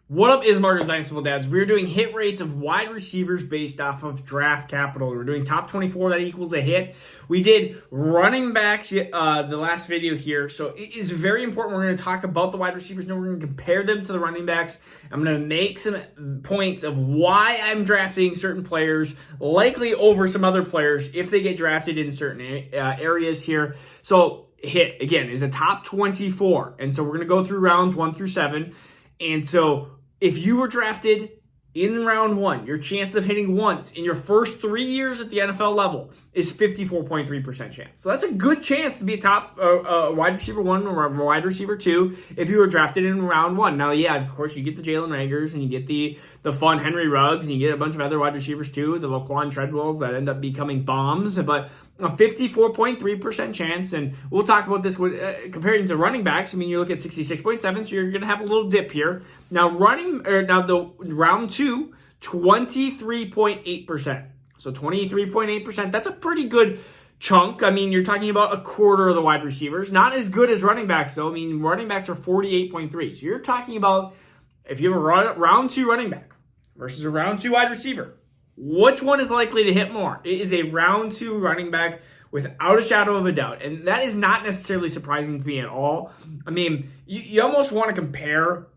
What up is Marcus Dynasty Dads. We're doing hit rates of wide receivers based off of draft capital. We're doing top 24 that equals a hit. We did running backs the last video here. So it is very important. We're going to talk about the wide receivers. Now we're going to compare them to the running backs. I'm going to make some points of why I'm drafting certain players, likely over some other players if they get drafted in certain areas here. So hit, again, is a top 24. And so we're going to go through rounds 1 through 7. And so if you were drafted in round 1, your chance of hitting once in your first 3 years at the NFL level is 54.3% chance. So that's a good chance to be a top wide receiver 1 or wide receiver 2 if you were drafted in round 1. Now, yeah, of course, you get the Jalen Reagors and you get the fun Henry Ruggs and you get a bunch of other wide receivers too, the Laquan Treadwells that end up becoming bombs, but a 54.3% chance, and we'll talk about this with comparing to running backs. I mean, you look at 66.7, so you're going to have a little dip here. Now, the round 2, 23.8%. So 23.8%, that's a pretty good chunk. I mean, you're talking about a quarter of the wide receivers. Not as good as running backs, though. I mean, running backs are 48.3. So you're talking about if you have a round 2 running back versus a round 2 wide receiver, which one is likely to hit more? It is a round 2 running back without a shadow of a doubt. And that is not necessarily surprising to me at all. I mean, you almost want to compare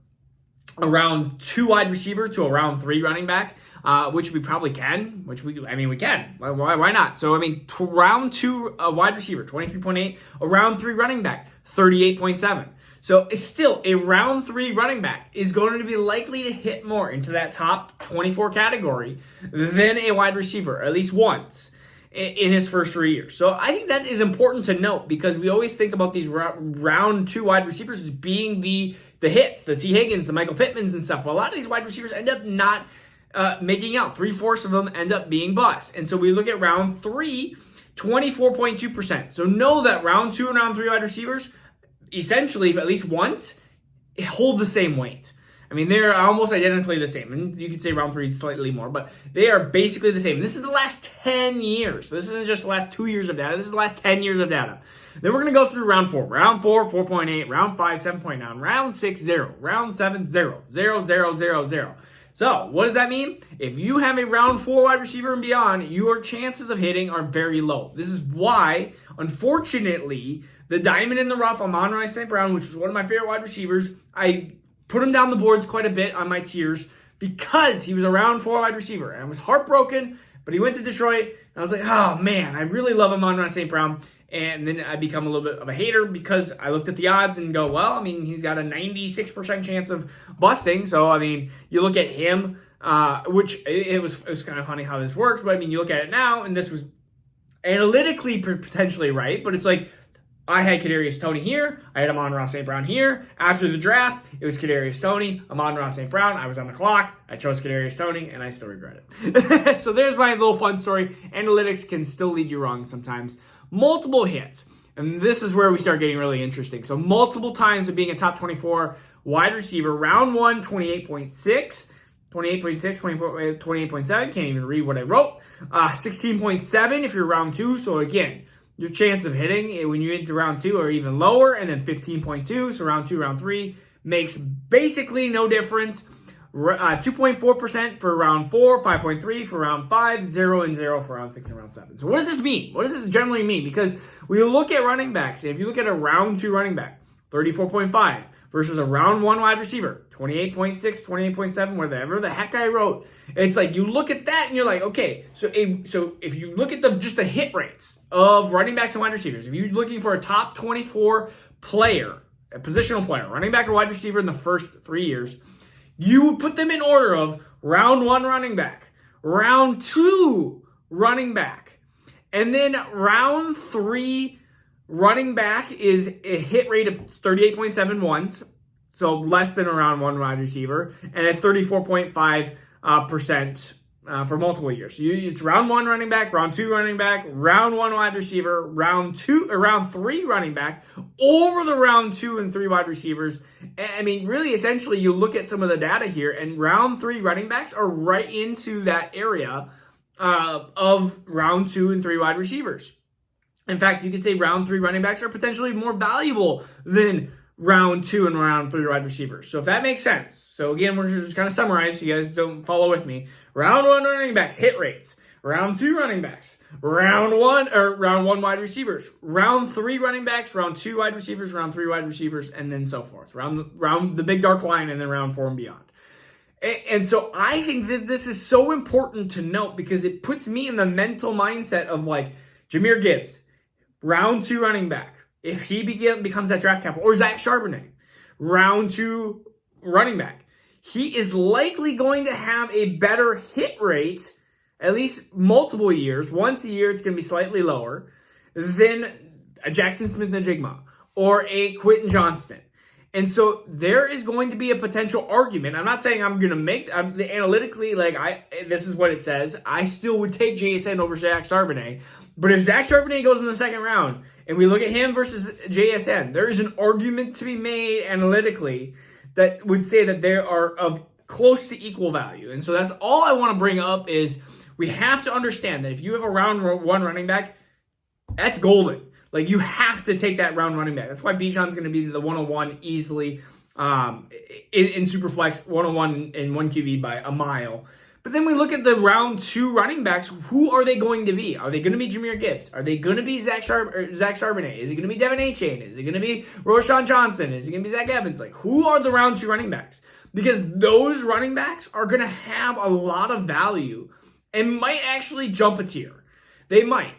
a round 2 wide receiver to a round 3 running back, which we probably can, we can. Why not? So, I mean, round 2 wide receiver, 23.8, a round 3 running back, 38.7. So it's still a round 3 running back is going to be likely to hit more into that top 24 category than a wide receiver, at least once in his first 3 years. So I think that is important to note because we always think about these round 2 wide receivers as being the hits, the T. Higgins, the Michael Pittmans and stuff. Well, a lot of these wide receivers end up not making out. 3/4 of them end up being busts. And so we look at round 3, 24.2%. So know that round 2 and round 3 wide receivers essentially, at least once, hold the same weight. I mean, they're almost identically the same. And you could say round 3 is slightly more, but they are basically the same. This is the last 10 years. This isn't just the last 2 years of data. This is the last 10 years of data. Then we're going to go through round 4. Round 4, 4.8. Round 5, 7.9. Round 6, 0. Round 7, 0. 0, 0, 0, 0. So, what does that mean? If you have a round 4 wide receiver and beyond, your chances of hitting are very low. This is why, unfortunately, the diamond in the rough, Amon-Ra St. Brown, which was one of my favorite wide receivers, I put him down the boards quite a bit on my tiers because he was a round 4 wide receiver. And I was heartbroken, but he went to Detroit, and I was like, oh man, I really love Amon-Ra St. Brown. And then I become a little bit of a hater because I looked at the odds and go, well, I mean, he's got a 96% chance of busting. So, I mean, you look at him, which it was kind of funny how this works, but I mean, you look at it now, and this was analytically potentially right, but it's like, I had Kadarius Toney here. I had Amon-Ra St. Brown here. After the draft, it was Kadarius Toney, Amon-Ra St. Brown. I was on the clock. I chose Kadarius Toney, and I still regret it. So there's my little fun story. Analytics can still lead you wrong sometimes. Multiple hits. And this is where we start getting really interesting. So multiple times of being a top 24 wide receiver. Round 1, 28.6. 28.6, 28.7. Can't even read what I wrote. 16.7 if you're round 2. So again, your chance of hitting when you into round 2 are even lower, and then 15.2, so round 2, round 3 makes basically no difference. 2.4% for round 4, 5.3 for round 5, 0 and 0 for round 6 and round 7. So what does this mean? What does this generally mean? Because we look at running backs, and if you look at a round 2 running back, 34.5 versus a round 1 wide receiver, 28.6, 28.7, whatever the heck I wrote. It's like you look at that and you're like, okay, so if you look at just the hit rates of running backs and wide receivers, if you're looking for a top 24 player, a positional player, running back or wide receiver in the first 3 years, you would put them in order of round 1 running back, round 2 running back, and then round 3 running back is a hit rate of 38.7 once, so less than a round 1 wide receiver, and at 34.5% for multiple years. So it's round 1 running back, round 2 running back, round 1 wide receiver, round 3 running back, over the round 2 and 3 wide receivers. I mean, really, essentially, you look at some of the data here, and round 3 running backs are right into that area of round 2 and 3 wide receivers. In fact, you could say round 3 running backs are potentially more valuable than round 2 and round 3 wide receivers. So if that makes sense. So again, we're just kind of summarize so you guys don't follow with me. Round 1 running backs, hit rates. Round 2 running backs. Round 1 wide receivers. Round 3 running backs, round 2 wide receivers, round 3 wide receivers, and then so forth. Round the big dark line, and then round 4 and beyond. And so I think that this is so important to note because it puts me in the mental mindset of like Jahmyr Gibbs, round 2 running back. If he becomes that draft capital, or Zach Charbonnet, round 2 running back, he is likely going to have a better hit rate, at least multiple years. Once a year, it's going to be slightly lower than a Jackson Smith-Njigba or a Quentin Johnston. And so there is going to be a potential argument. I'm not saying I'm going to make analytically, this is what it says. I still would take JSN over Zach Charbonnet. But if Zach Charbonnet goes in the second round and we look at him versus JSN, there is an argument to be made analytically that would say that they are of close to equal value. And so that's all I want to bring up is we have to understand that if you have a round 1 running back, that's golden. Like, you have to take that round running back. That's why Bijan's going to be the 101 easily in Superflex, 101 in 1QB by a mile. But then we look at the round 2 running backs. Who are they going to be? Are they going to be Jahmyr Gibbs? Are they going to be Zach Charbonnet? Is it going to be Devin Achane? Is it going to be Roshan Johnson? Is it going to be Zach Evans? Like, who are the round 2 running backs? Because those running backs are going to have a lot of value and might actually jump a tier. They might.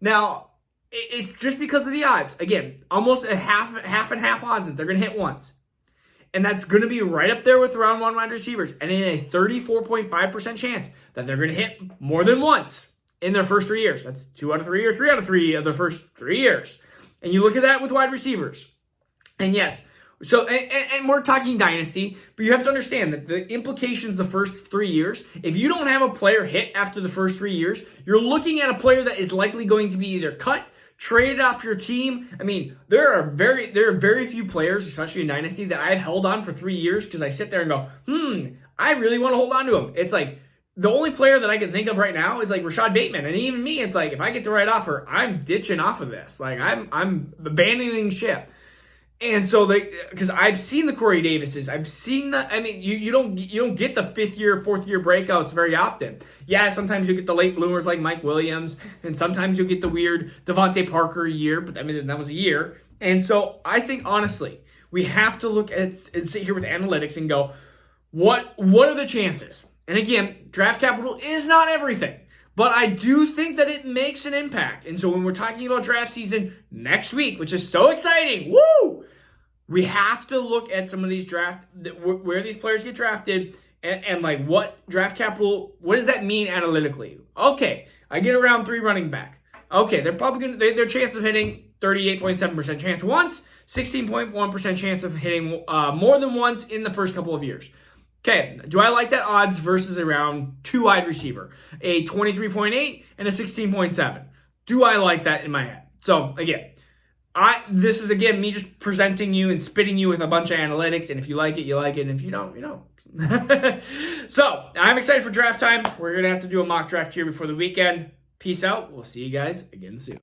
Now, it's just because of the odds. Again, almost a half and half odds that they're going to hit once. And that's going to be right up there with round 1 wide receivers. And in a 34.5% chance that they're going to hit more than once in their first 3 years. That's 2 out of 3 or 3 out of 3 of their first 3 years. And you look at that with wide receivers. And yes, so, and we're talking Dynasty, but you have to understand that the implications the first 3 years, if you don't have a player hit after the first 3 years, you're looking at a player that is likely going to be either cut, traded off your team. I mean, there are very few players, especially in Dynasty, that I've held on for 3 years because I sit there and go, I really want to hold on to him. It's like, the only player that I can think of right now is like Rashad Bateman. And even me, it's like, if I get the right offer, I'm ditching off of this. Like, I'm abandoning ship. And so because I've seen the Corey Davises, I've seen you don't get the 5th year, 4th year breakouts very often. Yeah, sometimes you get the late bloomers like Mike Williams, and sometimes you'll get the weird Devontae Parker year, but I mean, that was a year. And so I think, honestly, we have to look at and sit here with analytics and go, what are the chances? And again, draft capital is not everything. But I do think that it makes an impact. And so when we're talking about draft season next week, which is so exciting, woo! We have to look at some of these where these players get drafted and like what draft capital, what does that mean analytically? Okay, I get a round 3 running back. Okay, they're probably going to, their chance of hitting 38.7% chance once, 16.1% chance of hitting more than once in the first couple of years. Okay, do I like that odds versus a round 2 wide receiver? A 23.8 and a 16.7. Do I like that in my head? So again, this is again me just presenting you and spitting you with a bunch of analytics, and if you like it, you like it, and if you don't, you don't. So I'm excited for draft time. We're gonna have to do a mock draft here before the weekend. Peace out. We'll see you guys again soon.